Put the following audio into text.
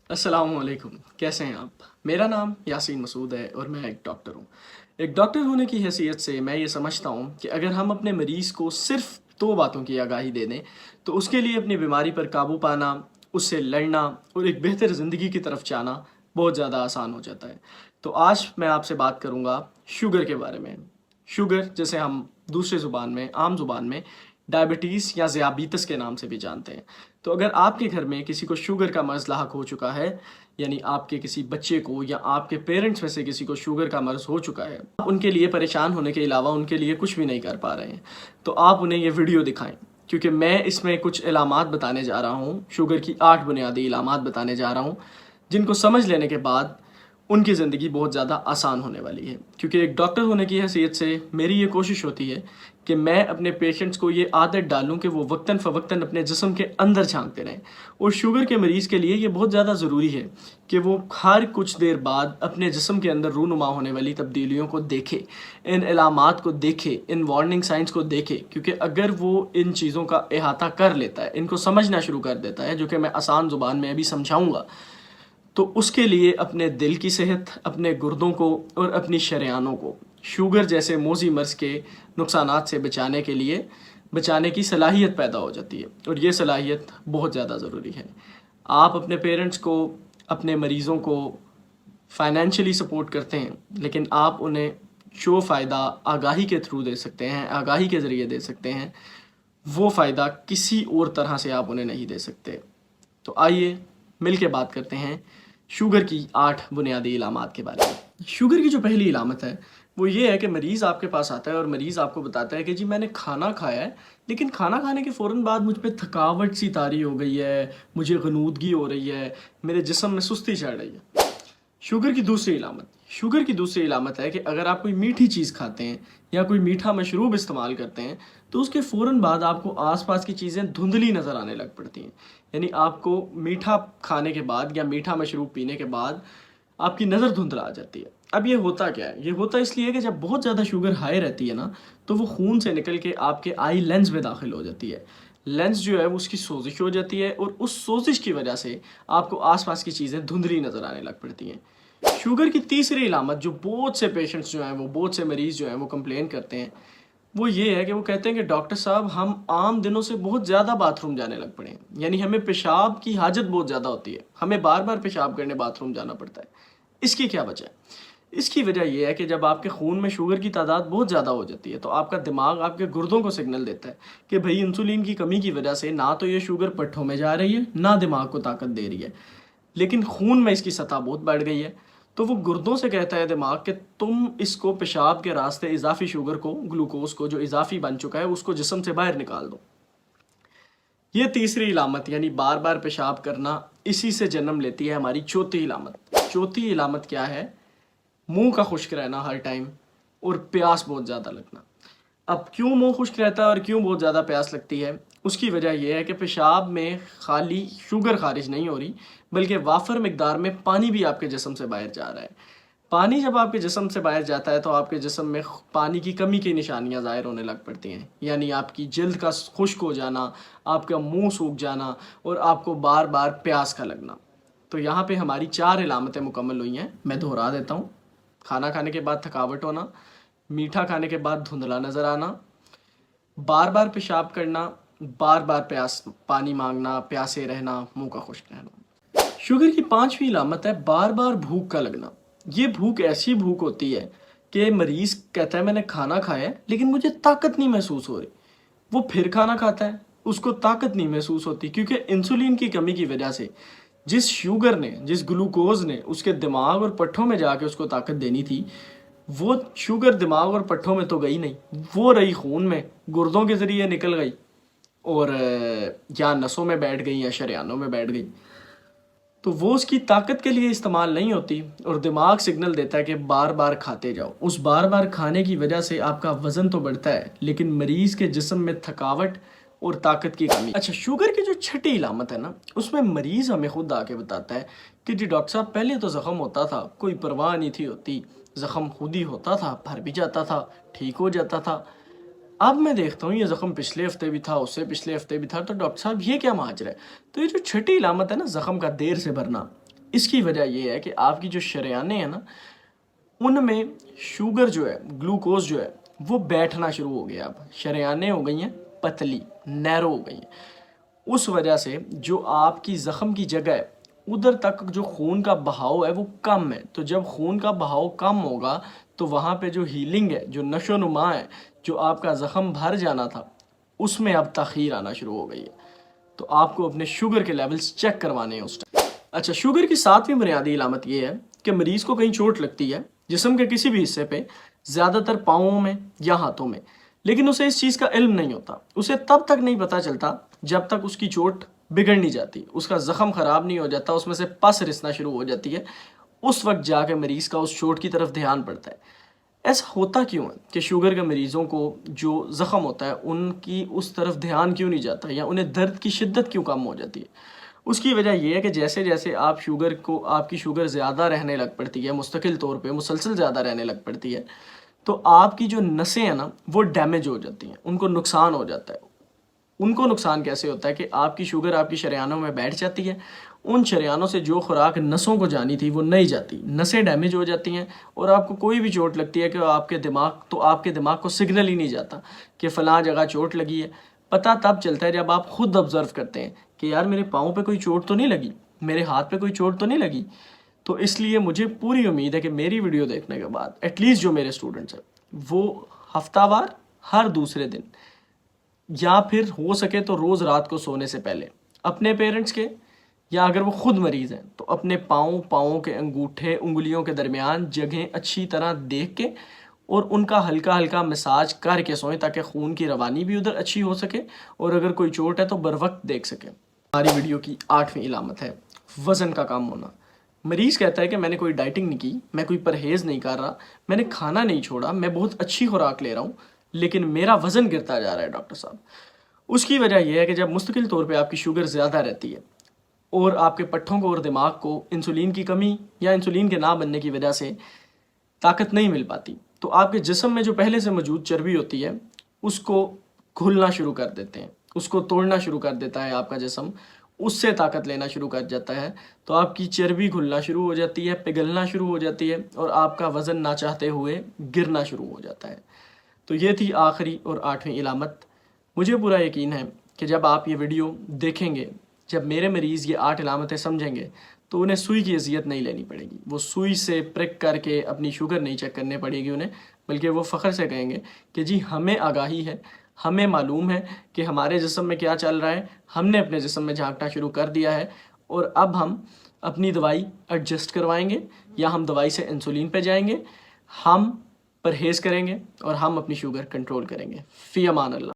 अस्सलाम वालेकुम। कैसे हैं आप? मेरा नाम यासीन मसूद है और मैं एक डॉक्टर हूँ। एक डॉक्टर होने की हैसियत से मैं ये समझता हूँ कि अगर हम अपने मरीज़ को सिर्फ़ 2 बातों की आगाही दे दें, तो उसके लिए अपनी बीमारी पर काबू पाना, उससे लड़ना और एक बेहतर ज़िंदगी की तरफ जाना बहुत ज़्यादा आसान हो जाता है। तो आज मैं आपसे बात करूँगा शुगर के बारे में। शुगर जिसे हम दूसरी ज़ुबान में, आम ज़ुबान में डायबिटीज़ या ज़ियाबितस के नाम से भी जानते हैं। तो अगर आपके घर में किसी को शुगर का मर्ज़ लाहक हो चुका है, यानी आपके किसी बच्चे को या आपके पेरेंट्स में से किसी को शुगर का मर्ज़ हो चुका है, आप उनके लिए परेशान होने के अलावा उनके लिए कुछ भी नहीं कर पा रहे हैं, तो आप उन्हें ये वीडियो दिखाएँ। क्योंकि मैं इसमें कुछ इलामात बताने जा रहा हूँ, शुगर की 8 बुनियादी इलामात बताने जा रहा हूँ, जिनको समझ लेने के बाद उनकी ज़िंदगी बहुत ज़्यादा आसान होने वाली है। क्योंकि एक डॉक्टर होने की हैसियत से मेरी ये कोशिश होती है कि मैं अपने पेशेंट्स को ये आदत डालूं कि वो वक्तन फ़वक्तन अपने जिस्म के अंदर झांकते रहें। और शुगर के मरीज़ के लिए ये बहुत ज़्यादा ज़रूरी है कि वो हर कुछ देर बाद अपने जिस्म के अंदर रूनुमा होने वाली तब्दीलियों को देखे, इन इलामात को देखे, इन वार्निंग साइंस को देखे। क्योंकि अगर वो इन चीज़ों का अहाता कर लेता है, इनको समझना शुरू कर देता है, जो कि मैं आसान ज़ुबान में अभी समझाऊँगा, तो उसके लिए अपने दिल की सेहत, अपने गुर्दों को और अपनी शरेयानों को शुगर जैसे मोज़ी मर्ज़ के नुकसानात से बचाने की सलाहियत पैदा हो जाती है। और ये सलाहियत बहुत ज़्यादा ज़रूरी है। आप अपने पेरेंट्स को, अपने मरीज़ों को फाइनेंशियली सपोर्ट करते हैं, लेकिन आप उन्हें जो फ़ायदा आगाही के थ्रू दे सकते हैं, आगाही के ज़रिए दे सकते हैं, वो फ़ायदा किसी और तरह से आप उन्हें नहीं दे सकते। तो आइए मिल के बात करते हैं शुगर की 8 बुनियादी इलामात के बारे में। शुगर की जो पहली इलामत है वो ये है कि मरीज़ आपके पास आता है और मरीज़ आपको बताता है कि जी मैंने खाना खाया है, लेकिन खाना खाने के फ़ौरन बाद मुझ पे थकावट सी तारी हो गई है, मुझे गनूदगी हो रही है, मेरे जिस्म में सुस्ती चढ़ रही है। शुगर की दूसरी इलामत है कि अगर आप कोई मीठी चीज़ खाते हैं या कोई मीठा मशरूब इस्तेमाल करते हैं, तो उसके फ़ौरन बाद आपको आसपास की चीज़ें धुंधली नज़र आने लग पड़ती हैं। यानी आपको मीठा खाने के बाद या मीठा मशरूब पीने के बाद आपकी नज़र धुंधला आ जाती है। अब ये होता क्या है? ये होता इसलिए कि जब बहुत ज़्यादा शुगर हाई रहती है ना, तो वो खून से निकल के आपके आई लेंस में दाखिल हो जाती है। लेंस जो है वो उसकी सोजिश हो जाती है और उस सोजिश की वजह से आपको आसपास की चीज़ें धुंधली नज़र आने लग पड़ती हैं। शुगर की तीसरी इलामत जो बहुत से पेशेंट्स जो हैं, वो बहुत से मरीज़ जो हैं वो कंप्लेन करते हैं, वो ये है कि वो कहते हैं कि डॉक्टर साहब हम आम दिनों से बहुत ज़्यादा बाथरूम जाने लग पड़े हैं। यानी हमें पेशाब की हाजत बहुत ज़्यादा होती है, हमें बार बार पेशाब करने बाथरूम जाना पड़ता है। इसकी क्या वजह है? इसकी वजह यह है कि जब आपके खून में शुगर की तादाद बहुत ज़्यादा हो जाती है, तो आपका दिमाग आपके गुर्दों को सिग्नल देता है कि भाई इंसुलिन की कमी की वजह से ना तो ये शुगर पट्ठों में जा रही है, ना दिमाग को ताकत दे रही है, लेकिन खून में इसकी सतह बहुत बढ़ गई है। तो वो गुर्दों से कहता है दिमाग कि तुम इसको पेशाब के रास्ते इजाफी शुगर को, ग्लूकोज को जो इजाफी बन चुका है, उसको जिस्म से बाहर निकाल दो। ये तीसरी इलामत यानी बार बार पेशाब करना, इसी से जन्म लेती है हमारी चौथी इलामत। चौथी इलामत क्या है? मुंह का खुश्क रहना हर टाइम और प्यास बहुत ज़्यादा लगना। अब क्यों मुंह खुश्क रहता है और क्यों बहुत ज़्यादा प्यास लगती है? उसकी वजह यह है कि पेशाब में खाली शुगर खारिज नहीं हो रही, बल्कि वाफर मिकदार में पानी भी आपके जिस्म से बाहर जा रहा है। पानी जब आपके जिस्म से बाहर जाता है तो आपके जिस्म में पानी की कमी की निशानियां ज़ाहिर होने लग पड़ती हैं। यानी आपकी जल्द का खुश्क हो जाना, आपका मुंह सूख जाना और आपको बार बार प्यास का लगना। तो यहाँ पे हमारी 4 इलामतें मुकम्मल हुई हैं। मैं दोहरा देता हूँ। खाना खाने के बाद थकावट होना, मीठा खाने के बाद धुंधला नज़र आना, बार बार पेशाब करना, बार बार प्यास पानी मांगना, प्यासे रहना, मुंह का खुश्क रहना। शुगर की 5वीं इलामत है बार बार भूख का लगना। ये भूख ऐसी भूख होती है कि मरीज कहता है मैंने खाना खाया है लेकिन मुझे ताकत नहीं महसूस हो रही। वो फिर खाना खाता है, उसको ताकत नहीं महसूस होती, क्योंकि इंसुलिन की कमी की वजह से जिस शुगर ने, जिस ग्लूकोज ने उसके दिमाग और पट्ठों में जाके उसको ताकत देनी थी, वो शुगर दिमाग और पट्ठों में तो गई नहीं, वो रही खून में, गुर्दों के ज़रिए निकल गई और या नसों में बैठ गई या शरेयानों में बैठ गई। तो वो उसकी ताकत के लिए इस्तेमाल नहीं होती और दिमाग सिग्नल देता है कि बार बार खाते जाओ। उस बार बार खाने की वजह से आपका वज़न तो बढ़ता है, लेकिन मरीज़ के जिस्म में थकावट और ताकत की कमी। अच्छा, शुगर की जो छठी इलामत है ना, उसमें मरीज़ हमें खुद आके बताता है कि जी डॉक्टर साहब पहले तो ज़ख़म होता था, कोई परवाह नहीं थी होती, ज़ख़म खुद ही होता था, भर भी जाता था, ठीक हो जाता था। अब मैं देखता हूँ ये ज़ख़म पिछले हफ्ते भी था, उससे पिछले हफ्ते भी था, तो डॉक्टर साहब ये क्या माजरा है? तो ये जो छठी इलामत है ना ज़ख़म का देर से भरना, اس کی وجہ یہ ہے کہ آپ کی جو شریانیں ہیں نا ان میں شوگر جو ہے گلوکوز جو ہے وہ بیٹھنا شروع ہو گیا. اب شریانیں ہو گئی ہیں پتلی نیرو ہو گئی ہیں. اس وجہ سے جو آپ کی زخم کی جگہ ہے ادھر تک جو خون کا بہاؤ ہے وہ کم ہے. تو جب خون کا بہاؤ کم ہوگا تو وہاں پہ جو ہیلنگ ہے جو نشو و نما ہے جو آپ کا زخم بھر جانا تھا اس میں اب تاخیر آنا شروع ہو گئی ہے. تو آپ کو اپنے شوگر کے لیولز چیک کروانے ہیں اس ٹائم. اچھا شوگر کی 7ویں بنیادی علامت یہ ہے کہ مریض کو کہیں چوٹ لگتی ہے جسم کے کسی بھی حصے پہ زیادہ تر پاؤں میں یا ہاتھوں میں لیکن اسے اس چیز کا علم نہیں ہوتا. اسے تب تک نہیں پتہ چلتا جب تک اس کی چوٹ بگڑ نہیں جاتی اس کا زخم خراب نہیں ہو جاتا اس میں سے پس رسنا شروع ہو جاتی ہے. اس وقت جا کے مریض کا اس چوٹ کی طرف دھیان پڑتا ہے. ایسا ہوتا کیوں ہے کہ شوگر کے مریضوں کو جو زخم ہوتا ہے ان کی اس طرف دھیان کیوں نہیں جاتا یا انہیں درد کی شدت کیوں کم ہو جاتی ہے؟ اس کی وجہ یہ ہے کہ جیسے جیسے آپ کی شوگر زیادہ رہنے لگ پڑتی ہے مستقل طور پہ مسلسل زیادہ رہنے لگ پڑتی ہے تو آپ کی جو نسیں ہیں نا وہ ڈیمیج ہو جاتی ہیں ان کو نقصان ہو جاتا ہے. ان کو نقصان کیسے ہوتا ہے کہ آپ کی شوگر آپ کی شریانوں میں بیٹھ جاتی ہے. ان شریانوں سے جو خوراک نسوں کو جانی تھی وہ نہیں جاتی نسیں ڈیمیج ہو جاتی ہیں اور آپ کو کوئی بھی چوٹ لگتی ہے کہ آپ کے دماغ کو سگنل ہی نہیں جاتا کہ فلاں جگہ چوٹ لگی ہے. پتہ تب چلتا ہے جب آپ خود آبزرو کرتے ہیں کہ یار میرے پاؤں پہ کوئی چوٹ تو نہیں لگی میرے ہاتھ پہ کوئی چوٹ تو نہیں لگی. تو اس لیے مجھے پوری امید ہے کہ میری ویڈیو دیکھنے کے بعد ایٹ لیسٹ جو میرے اسٹوڈنٹس ہیں وہ ہفتہ وار ہر دوسرے دن یا پھر ہو سکے تو روز رات کو سونے سے پہلے اپنے پیرنٹس کے یا اگر وہ خود مریض ہیں تو اپنے پاؤں کے انگوٹھے انگلیوں کے درمیان جگہیں اچھی طرح دیکھ کے اور ان کا ہلکا ہلکا مساج کر کے سوئیں تاکہ خون کی روانی بھی ادھر اچھی ہو سکے اور اگر کوئی چوٹ ہے تو بر وقت دیکھ سکیں. ہماری ویڈیو کی 8ویں علامت ہے وزن کا کم ہونا. مریض کہتا ہے کہ میں نے کوئی ڈائٹنگ نہیں کی میں کوئی پرہیز نہیں کر رہا میں نے کھانا نہیں چھوڑا میں بہت اچھی خوراک لے رہا ہوں لیکن میرا وزن گرتا جا رہا ہے ڈاکٹر صاحب. اس کی وجہ یہ ہے کہ جب مستقل طور پہ آپ کی شوگر زیادہ رہتی ہے اور آپ کے پٹھوں کو اور دماغ کو انسولین کی کمی یا انسولین کے نہ بننے کی وجہ سے طاقت نہیں مل پاتی تو آپ کے جسم میں جو پہلے سے موجود چربی ہوتی ہے اس کو گھلنا شروع کر دیتے ہیں اس کو توڑنا شروع کر دیتا ہے آپ کا جسم اس سے طاقت لینا شروع کر جاتا ہے تو آپ کی چربی گھلنا شروع ہو جاتی ہے پگھلنا شروع ہو جاتی ہے اور آپ کا وزن نہ چاہتے ہوئے گرنا شروع ہو جاتا ہے. تو یہ تھی آخری اور 8ویں علامت. مجھے پورا یقین ہے کہ جب آپ یہ ویڈیو دیکھیں گے جب میرے مریض یہ 8 علامتیں سمجھیں گے تو انہیں سوئی کی اذیت نہیں لینی پڑے گی. وہ سوئی سے پرک کر کے اپنی شوگر نہیں چیک کرنے پڑے گی انہیں بلکہ وہ فخر سے کہیں گے کہ جی ہمیں آگاہی ہے ہمیں معلوم ہے کہ ہمارے جسم میں کیا چل رہا ہے ہم نے اپنے جسم میں جھانکنا شروع کر دیا ہے اور اب ہم اپنی دوائی ایڈجسٹ کروائیں گے یا ہم دوائی سے انسولین پہ جائیں گے ہم پرہیز کریں گے اور ہم اپنی شوگر کنٹرول کریں گے. فی امان اللہ.